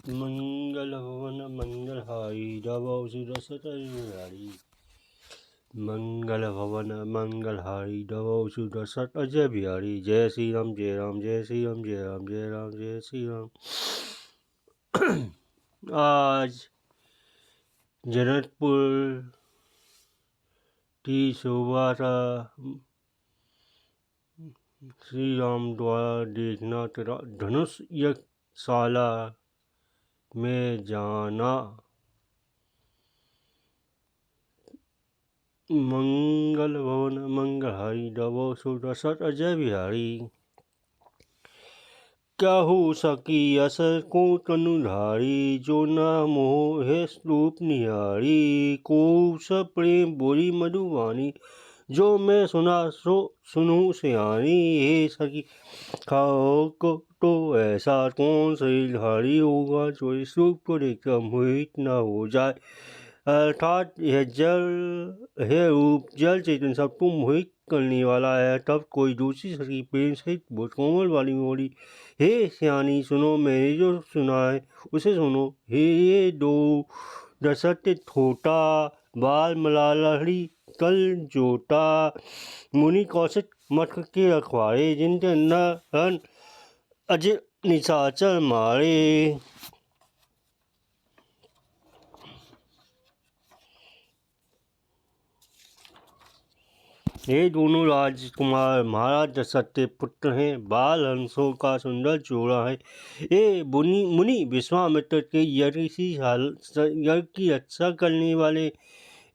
मंगल भवन मंगलहारी दबौ सुदशत अजयहारी। मंगल भवन मंगलहारी दबौ सुदशत अजय बिहारी। जय श्री राम जय राम जय श्री राम जय राम जय राम जय श्री राम। आज जनकपुर की शोभा श्री राम द्वारा देखना तथा धनुष यज्ञशाला में जाना। मंगल भवन मंगलहारी दबौ सुदशत अजय बिहारी। क्या हो सकी असर को तनुधारी, जो न मोह है रूप निहारी। को सब प्रेम बोली मधुवानी, जो मैं सुना सो सुनूं सियानी। हे सखी खाओ को तो ऐसा कौन सही धारी होगा, जो इस रूप को देखकर मोहित न हो जाए। अर्थात यह जल है रूप जल चेतन सबको मोहित करने वाला है। तब कोई दूसरी सखी प्रेम सहित बहुत कोमल वाली बोली, हे सियानी सुनो, मैंने जो सुना है उसे सुनो। हे दो दशरथ थोटा, बाल मलालहरी कल जोटा। मुनि कौशिक मठ के रखवारे, जिनके नर अजय निशाचर मारे। ये दोनों राजकुमार महाराज दशरथ के पुत्र हैं। बाल हंसों का सुंदर जोड़ा है। ये मुनि विश्वामित्र के यज्ञ की रक्षा करने वाले।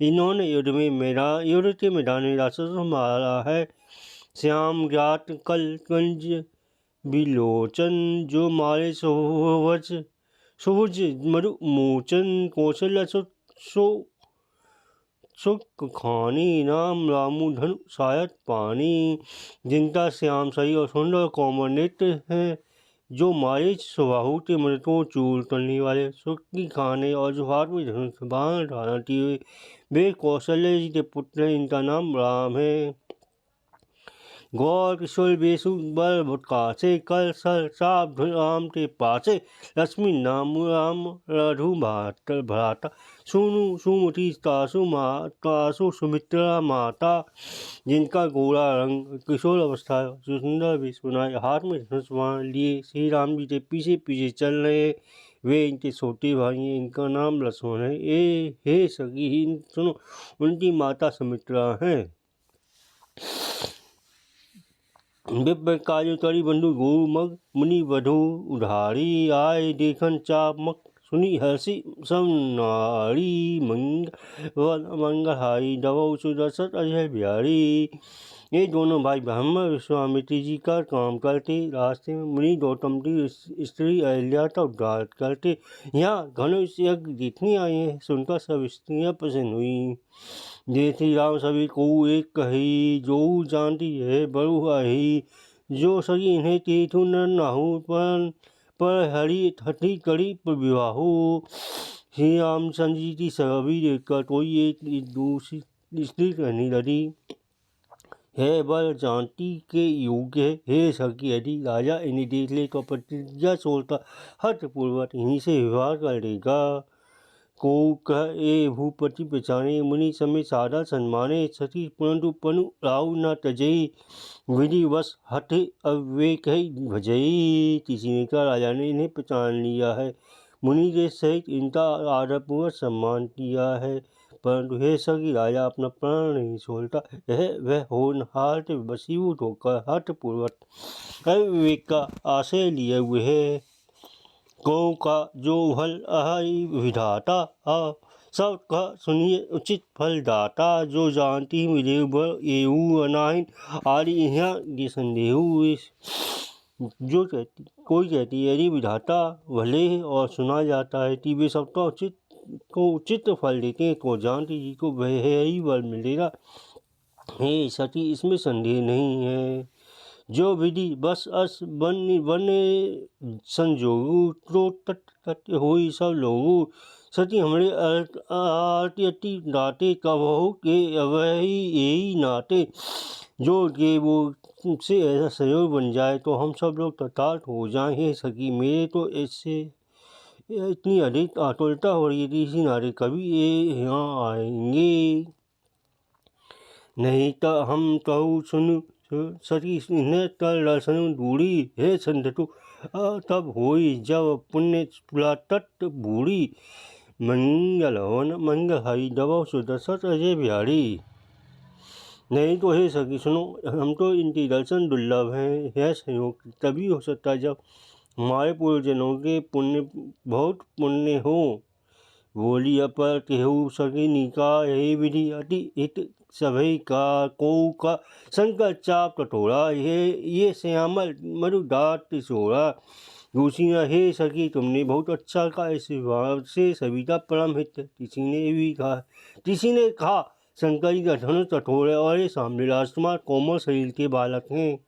इन्होंने युद्ध के मैदान में राक्षसों को मारा है। श्याम ज्ञात कल कंज विलोचन, जो मारे सुभुज मरु मोचन। कौशल्य सुख खानी, नाम रामू धनु सायत पानी। जिनका श्याम सही और सुंदर कोमल नेत्र है, जो मारे सुबाहु के मृतों चूर करने वाले। सुख की खाने और जो हाथ में धनुष बाण धारण किए हुए, वे कौशल्य जी के पुत्र हैं। इनका नाम राम है। गौर किशोर बेसु बल भुटकासे, कर सर साप राम के पासे। लक्ष्मी नाम राम रघु भ्राता, सुनु सुमति तासु सुमित्रा माता। जिनका गोरा रंग किशोर अवस्था सुंदर भी सुनाए, हाथ में धनुष बाण लिए श्री राम जी के पीछे पीछे चल रहे। वे इनके छोटे भाई हैं। इनका नाम लक्ष्मण है। हे सखी सुनो, उनकी माता सुमित्रा है। विप्र काजो तरी बंधु गो मग, मुनि वधु उधारी। आए देखन चाप मक, सुनी हर्षि सब नारी। मंगलहारी दबौ सुदशत अजय बिहारी। ये दोनों भाई ब्रह्मा विश्वामित्र जी का काम करते। रास्ते में मुनि गौतम की स्त्री अहिल्या का उद्धार करते। यहाँ धनुष यज्ञ देखने आए हैं। सुनकर सब स्त्रियाँ प्रसन्न हुई। जय श्री राम सभी को एक कही, जो जानती है बड़ु आही। जो सगी इन्हें तीर्थु न नाहु, पर हरि हठी करी विवाहो। श्री रामचंद्र जी की सभी देखकर कोई एक दूसरी स्त्री कहने लगी, है बल जानती के योग्य है। हे सखी यदि राजा इन्हें देख ले तो प्रतिज्ञा छोड़कर हठपूर्वक इन्हीं से विवाह कर देगा। को कह ए भूपति पहचाने, मुनि समय सादा सन्माने। सती परंतु पनु राहु न तजई, विधि वश हठे अविवेक भजई। किसी ने कहा राजा ने इन्हें पहचान लिया है, मुनि के सहित इनका आदरपूर्वक सम्मान किया है। परंतु हे सखी राजा अपना प्राण नहीं छोड़ता। वह होनहार से वशीभूत होकर हठपूर्वक अविवेक का आश्रय लिए हुए है। गौ का जो फल अहि विधाता, सब कह सुनिए उचित फल दाता। जो जानती मिले एऊ अनाहिन, आदि यहाँ के संदेह। जो कोई कहती है यदि विधाता भले और सुना जाता है कि वे सबका उचित फल देते हैं, तो जानती जी को वह ही फल मिलेगा। हे सती इसमें संदेह नहीं है। जो विधि बस अस बन संजोगु, तो तट होई सब लोगु। सती हमरे आरती दाते, कबहु के अवही यही नाते। जो के वो से ऐसा सहयोग बन जाए तो हम सब लोग तत्काल हो जाएं। हे सखी मेरे तो ऐसे इतनी अधिक आतुरता हो रही थी इसी नारे कभी ये यहाँ आएंगे, नहीं तो हम कहूँ सुन सती इन्हें कर दर्शन दूरी हे संतु तब होई जब पुण्य पुला तट बूढ़ी, मंगल हवन मंगल हई दबो सुदशरथ अजय बिहारी। नहीं तो हे सखी सुनो, हम तो इनकी दर्शन दुर्लभ हैं, यह संयोग तभी हो सकता है जब हमारे पूर्वजनों के पुण्य बहुत पुण्य हो। बोली अपर केहू सके निका यही विधि अति हित सभई का को का शंकर चाप कटोरा ये श्यामल मरुदात सोड़ा। दूसरी ने हे सखी तुमने बहुत अच्छा कहा, इस भाव से सभी का परम हित। किसी ने भी कहा, किसी ने कहा शंकर जी का धनुष कठोर है और ये सामने राजकुमार कोमल शरीर के बालक हैं।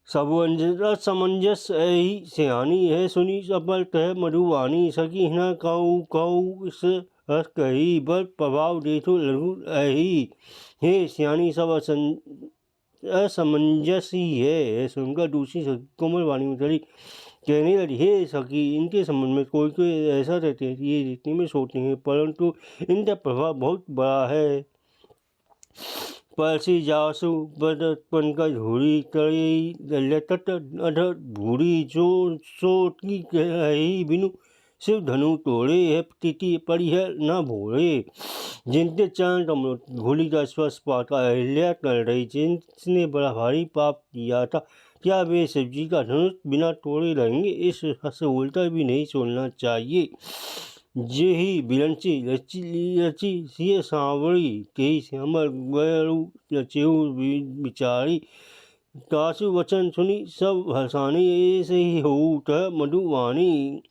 सब समंजस ही सियानी है सुनी सफल कह मधुवानी, सकी न कहू कहू इस कही बल प्रभाव देखो लघु अही। हे सियानी सब असमंजस ही है सुनकर दूसरी कोमल वाणी में चली कहने लगी, हे सखी इनके संबंध में कोई कोई ऐसा रहते हैं ये देखने में सोचते हैं, परंतु इनका प्रभाव बहुत बड़ा है। परसी जासु बद पंकज भूरी कई लटट अधर भूरी जो सोटी कही बिनु शिव धनु तोड़े है तिथि परिह न भोरे। जिनके चरण कमलों भूली का स्पर्श पाता अहिल्या कर रही, जिसने बड़ा भारी पाप किया था क्या वे शिव जी का धनुष बिना तोड़े रहेंगे। इस हस उल्टा भी नहीं छोड़ना चाहिए। जे ही बिरंची रची सिय सांवरी कही श्यामल गयरु रचेऊ बिचारी। तासु वचन सुनी सब हसानी ऐसे ही हो तह मधुवानी।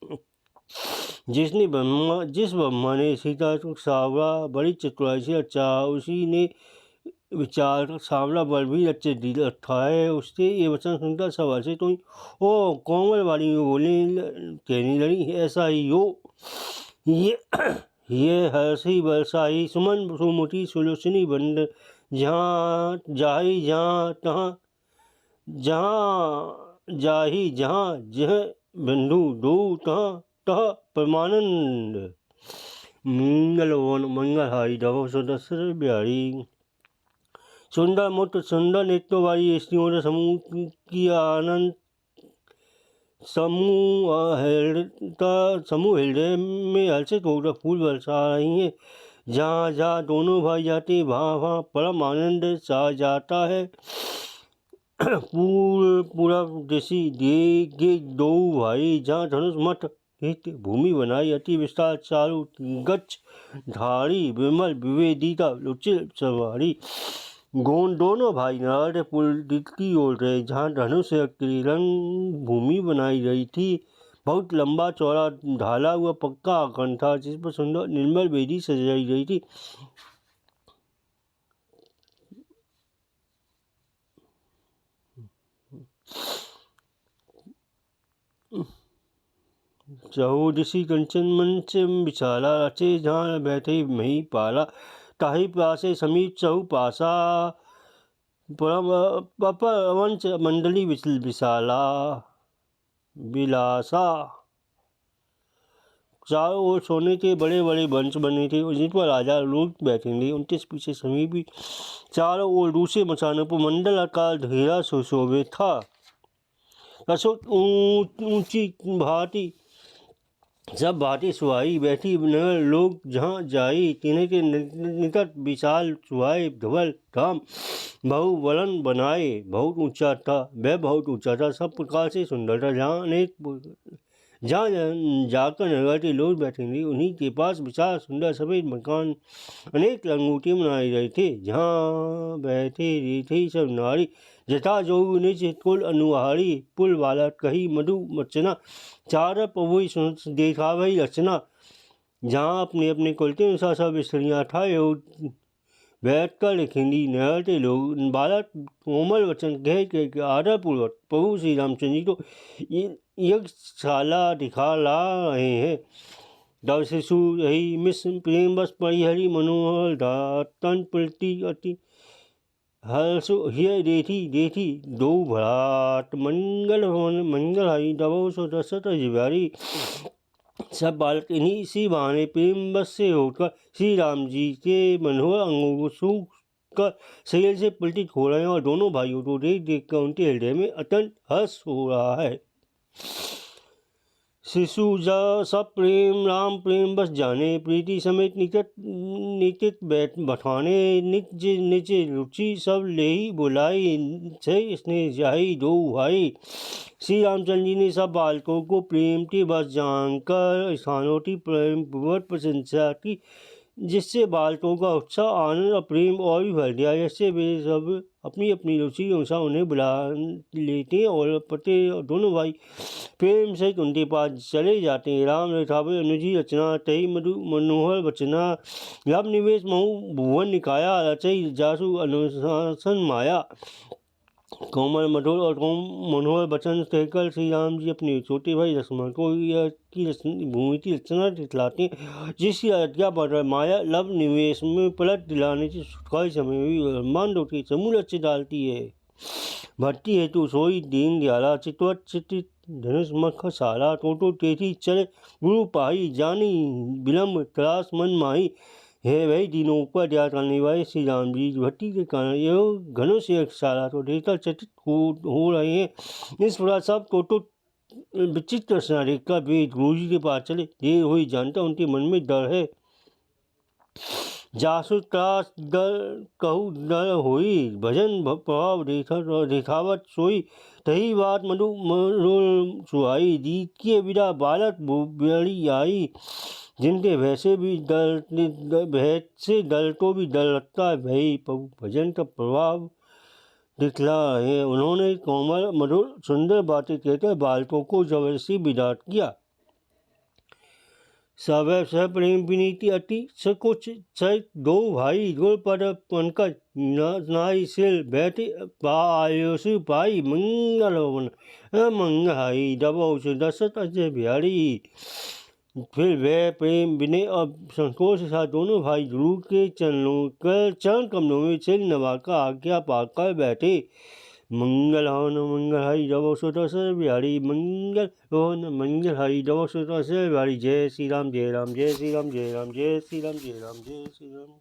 जिस ब्रह्मा ने सीता को सावरा बड़ी चतुराई से अच्छा, उसी ने विचार सावला बल भी अच्छे दिल रखा है। उसके ये वचन सुनकर सब हंसे तो ओ कोमल वाली में बोले कहने लगी ऐसा ही हो। ये हर्षी बरसाई सुमन सुमुटी सुलोचनी बंद जहाँ जाही जहाँ तहाँ जहाँ जाही जहाँ जह बंधु दो तहाँ तह परमानंद। मंगल वन मंगल हाई दबो सदस्य बिहारी। सुंदर मुक्त सुंदर नेत्र वाली स्त्रियों समूह की आनंद समूह हृदय में हर्षित होकर फूल बरसा रही हैं। जहाँ जहाँ दोनों भाई जाते वहाँ वहाँ परम आनंद सा जाता है। पूरा ऋषि दे दो भाई जहाँ धनुष मठ भूमि बनाई अति विस्तार चारु गच्छ धारी विमल विवेदिता लुचिल सवारी। दोनों भाई नारायण पुल की ओर रहे जहाँ धनुष की रंग भूमि बनाई गई थी। बहुत लंबा चौड़ा ढाला हुआ पक्का आंगन था जिस पर सुंदर निर्मल वेदी सजाई गई थी। चहु ऋषि कंचन मंच बिछाला रचे जहाँ बैठे मही पाला। ताही पासे समीप चहु पासा परम वंश मंडली विशाला विलासा। चारों ओर सोने के बड़े बड़े वंश बने थे और जिन पर राजा लोग बैठे थे उनके पीछे समीप भी चारों ओर दूसरे मचानों पर मंडल आकार घेरा सुशोभित था। ऊंची भांति सब भांति सुहाई बैठी नगर लोग जहाँ जाई तिन्हें के निकट विशाल सुहाई धवल धाम बहुवलन बनाए। बहुत ऊंचा था वह बहुत ऊंचा था सब प्रकार से सुंदर था। जहाँ जाकर नगर के लोग बैठे थे उन्हीं के पास विशाल सुंदर सफेद मकान अनेक रंगूटे बनाए गए थे। जहाँ बैठे थे सब नारी जटा जोग निज कुल अनुहारी पुल वाला कही मधु मचना चार पवई देखा वही रचना। जहाँ अपने अपने कुल के अनुसार सब स्त्रियाँ ठाए हो बैठ कर लिखेंगी नहरते लोग बालक कोमल वचन कह आदरपूर्वक प्रभु श्री रामचंद्र जी को यज्ञशाला दिखा ला रहे हैं। तब शिशु यही मिस प्रेम बस परिहरी मनोहर तन प्रति अति हर्ष हिय देठी देठी दो भराट मंगल भवन मंगल हई दबो सो दशरथ जिवारी। सब बालक इन्हीं इसी बहाने प्रेम बस से होकर श्री राम जी के मनोहर अंगों को सूख कर शरीर से पलटित हो रहे हैं और दोनों भाइयों को देख देख कर उनके हृदय में अत्यंत हर्ष हो रहा है। शिशु जा सब प्रेम राम प्रेम बस जाने प्रीति समेत निकट निकट बैठ बठाने निज निज रुचि सब ले ही बुलाई से स्नेह जाई दो भाई। श्री रामचंद्र जी ने सब बालकों को प्रेम की बस जानकर स्थानों की प्रेम पूर्वक प्रशंसा की, जिससे बालकों का उत्साह आनंद और प्रेम और भी बढ़ गया। जैसे वे सब अपनी अपनी रुचि के अनुसार उन्हें बुला लेते हैं और पते दोनों भाई प्रेम सहित उनके पास चले जाते हैं। राम रेखावे अनुजी रचना तही मधु मनोहर बचना लव निवेश महु भुवन निकाया रचई जासु अनुशासन माया। कोमल मधुर और मनोहर वचन कहकर श्री राम जी अपने छोटे भाई लक्ष्मण को की भूमि की रचना दिखलाते, जिसकी आज्ञा पर माया लव निवेश में पलट दिलाने से छुटकारे समय भी मान होती समूल अच्छे डालती है। भट्टी हेतु सोई दीन दयाला चितवत चितित धनुष मख सारा टोटो तेथी चल गुरु पाई जानी विलम्ब त्रास मन माही। है वही दिनों ऊपर दया करने वाले श्री राम जी भट्टी के कारण यह घनों से सारा तो देखकर चकित हो रहे हैं। इस प्रकार सब टोटो विचित्र रचना देखकर वे गुरु जी के पास चले। देर हुई जानता उनके मन में डर है। जासु त्रास डर कहु डर होई भजन प्रभाव रेखावत सोई तही बात मधु मरोल सुहाई। दीत के विदा बालक बड़ी आई, जिनके भय से डर को भी डर लगता है भाई भजन का प्रभाव दिखला है। उन्होंने कोमल मधुर सुंदर बातें कहकर बालकों को जबरदस्ती विदा किया। सवै सह प्रेम विनीति अति सकुच सहित दो भाई गुर पद पंकज नाई सिल बैठे पायुष पाई मंगल हवन मंगहाई दबो दशरथ अजय बिहारी। फिर वह प्रेम विनय और संकोच के साथ दोनों भाई गुरु के चरण कमलों में सिर नवाकर आज्ञा पाकर बैठे। मंगल हवन मंगल हरि दबो दशरथ बिहारी मंगल हवन मंगल हरि दबो दशरथ बिहारी। जय श्री राम जय राम जय श्री राम जय राम जय श्री राम जय राम जय श्री राम।